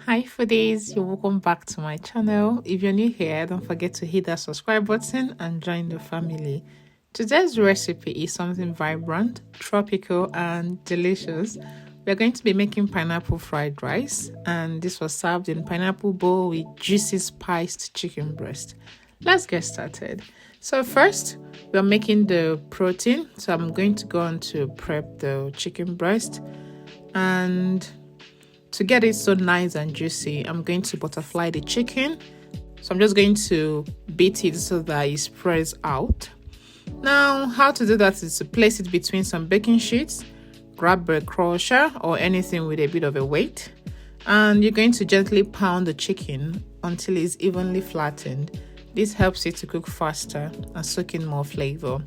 Hi foodies, you're welcome back to my channel. If you're new here, don't forget to hit that subscribe button and join the family. Today's recipe is something vibrant, tropical and delicious. We're going to be making pineapple fried rice, and this was served in pineapple bowl with juicy spiced chicken breast. Let's get started. So first, we're making the protein. So I'm going to go on to prep the chicken breast, and to get it so nice and juicy, I'm going to butterfly the chicken. So I'm just going to beat it so that it spreads out. Now, how to do that is to place it between some baking sheets, grab a crusher or anything with a bit of a weight, and you're going to gently pound the chicken until it's evenly flattened. This helps it to cook faster and soak in more flavor.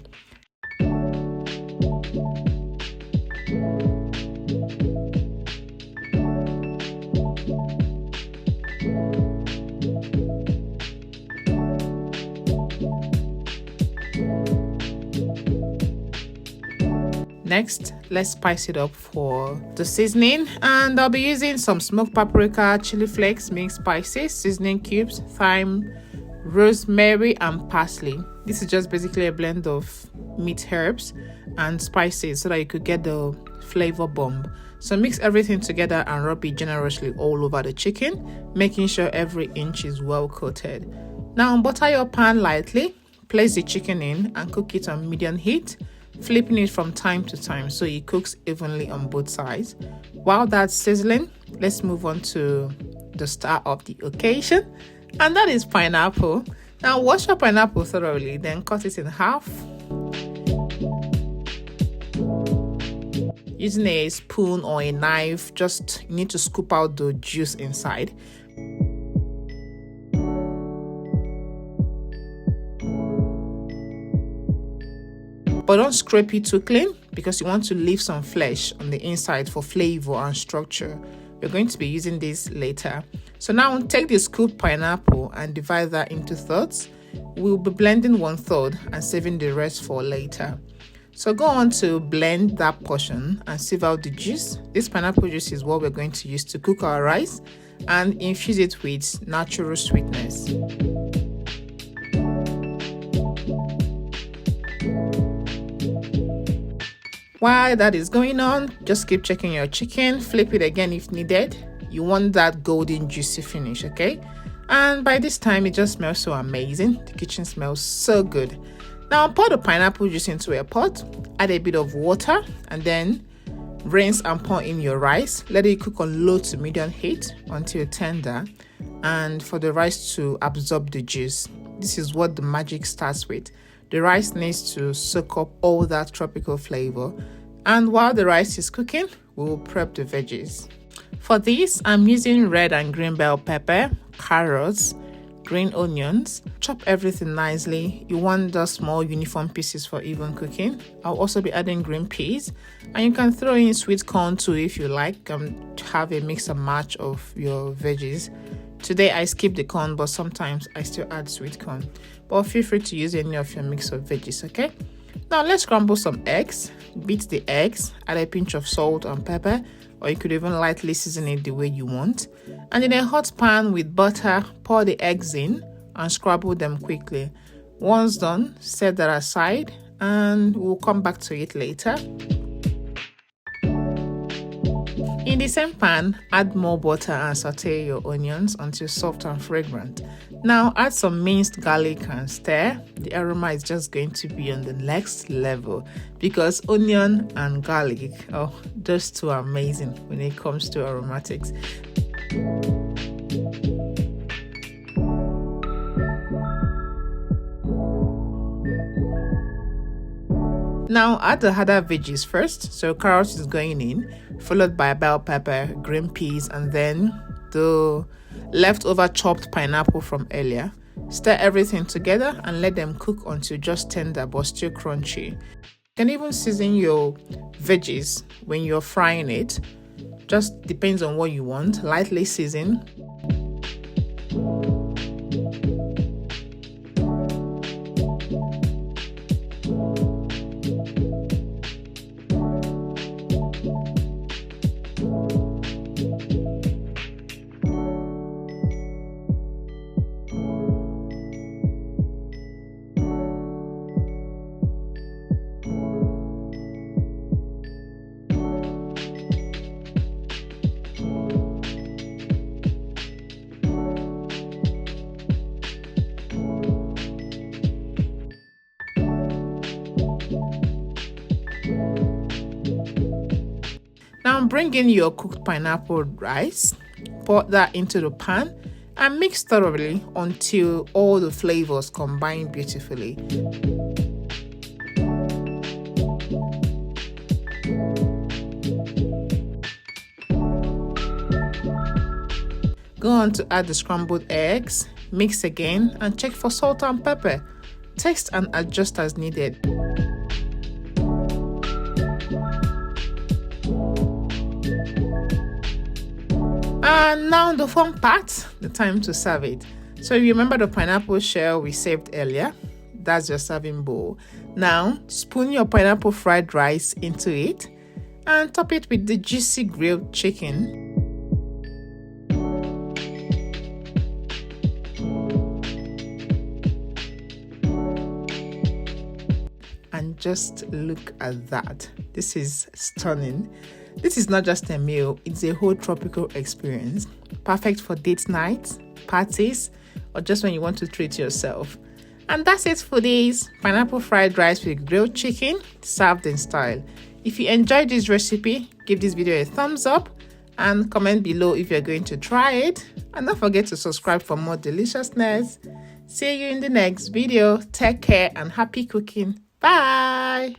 Next, let's spice it up for the seasoning, and I'll be using some smoked paprika, chili flakes, mixed spices, seasoning cubes, thyme, rosemary and parsley. This is just basically a blend of meat, herbs and spices so that you could get the flavor bomb. So mix everything together and rub it generously all over the chicken, making sure every inch is well coated. Now butter your pan lightly, place the chicken in and cook it on medium heat, flipping it from time to time so it cooks evenly on both sides. While that's sizzling, let's move on to the star of the occasion, and that is pineapple. Now wash your pineapple thoroughly, then cut it in half. Using a spoon or a knife, you need to scoop out the juice inside. But don't scrape it too clean because you want to leave some flesh on the inside for flavor and structure. We're going to be using this later. So now take the scooped pineapple and divide that into thirds. We'll be blending 1/3 and saving the rest for later. So go on to blend that portion and sieve out the juice. This pineapple juice is what we're going to use to cook our rice and infuse it with natural sweetness. While that is going on, just keep checking your chicken, flip it again if needed. You want that golden juicy finish, okay? And by this time, it just smells so amazing. The kitchen smells so good. Now pour the pineapple juice into a pot, add a bit of water, and then rinse and pour in your rice. Let it cook on low to medium heat until tender, and for the rice to absorb the juice. This is what the magic starts with. The rice needs to soak up all that tropical flavor. And while the rice is cooking, we will prep the veggies. For this, I'm using red and green bell pepper, carrots, green onions. Chop everything nicely. You want the small uniform pieces for even cooking. I'll also be adding green peas, and you can throw in sweet corn too if you like. Have a mix and match of your veggies. Today I skipped the corn, but sometimes I still add sweet corn. But feel free to use any of your mix of veggies, okay? Now let's scramble some eggs. Beat the eggs, add a pinch of salt and pepper, or you could even lightly season it the way you want. And in a hot pan with butter, pour the eggs in and scramble them quickly. Once done, set that aside and we'll come back to it later. In the same pan, add more butter and saute your onions until soft and fragrant. Now add some minced garlic and stir. The aroma is just going to be on the next level because onion and garlic, those two are amazing when it comes to aromatics. Now add the other veggies first. So carrots is going in, followed by bell pepper, green peas, and then the leftover chopped pineapple from earlier. Stir everything together and let them cook until just tender but still crunchy. You can even season your veggies when you're frying it. Just depends on what you want. Lightly season. bring in your cooked pineapple rice, pour that into the pan, and mix thoroughly until all the flavors combine beautifully. Go on to add the scrambled eggs, mix again, and check for salt and pepper. Taste and adjust as needed. And now the fun part, the time to serve it. So you remember the pineapple shell we saved earlier? That's your serving bowl. Now spoon your pineapple fried rice into it and top it with the juicy grilled chicken. And just look at that. This is stunning. This is not just a meal, it's a whole tropical experience. Perfect for date nights, parties, or just when you want to treat yourself. And that's it for this pineapple fried rice with grilled chicken served in style. If you enjoyed this recipe, give this video a thumbs up and comment below if you're going to try it. And don't forget to subscribe for more deliciousness. See you in the next video. Take care and happy cooking. Bye.